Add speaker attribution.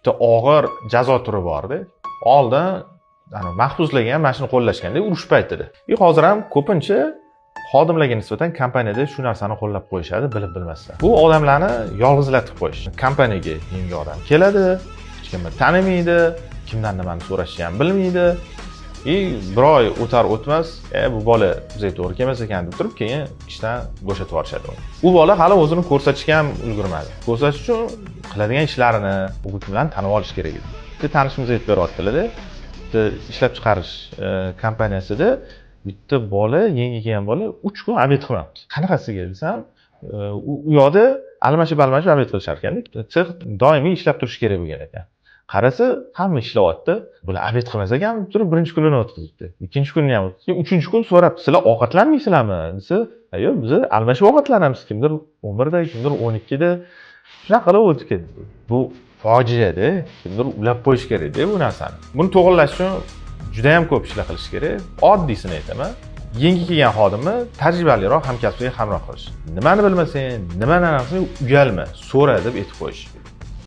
Speaker 1: bitta og'ir jazo turi bordi. Oldin mahbuslarga ham mana shuni qo'llashganda urush paytida. Hozir ham ko'pincha xodimlarga nisbatan kompaniyada shu narsani qo'llab qo'yishadi, bilib bilmasdan. Bu odamlarni yolg'izlatib qo'yish. Kompaniyaga yangi odam keladi, hech kimni tanimaydi, kimdan nimani so'rashni ham bilmaydi. Bir oy o'tar o'tmas, bu bola bizga to'g'ri kelmas ekan deb turib, keyin ishdan bo'shatib yuborishadi. U bola hali o'zini ko'rsatishga ham ulgurmadi. Ko'rsatish uchun qiladigan ishlarini u bilan tanib olish kerak edi. Bitta tanishimiz aytib beryaptilar-da, bitta ishlab chiqarish kompaniyasida bitta bola, yangi kelgan bola 3 kun obed qilmabdi. Qanaqasiga desam, u yoqda almashib obed qilishar ekan. Sex doimiy ishlab turish kerak bo'lgan ekan. Qarasa, hamma ishlayapti. Bular obed qilmas ekan, turib birinchi kunini o'tkazibdi. Ikkinchi kunni ham o'tkazibdi. Uchinchi kun so'rabdi, "Sizlar ovqatlanmaysizlarmi?" desa, "Yo'q, biz almashib ovqatlanamiz. Kimdir 11 da, kimdir 12 da." Shunaqa qilib o'tib ketdi. Bu fojia-da. Kimdir ulab qo'yish kerak-da bu narsani. Buni to'g'rilash uchun juda ham ko'p ishlar qilish kerak. Oddiysini aytaman. Yangi kelgan xodimni tajribaliroq hamkasbiga hamroh qilish. Nimani bilmasang, nimani aniqsang, uyalma, so'ra deb aytib qo'yish.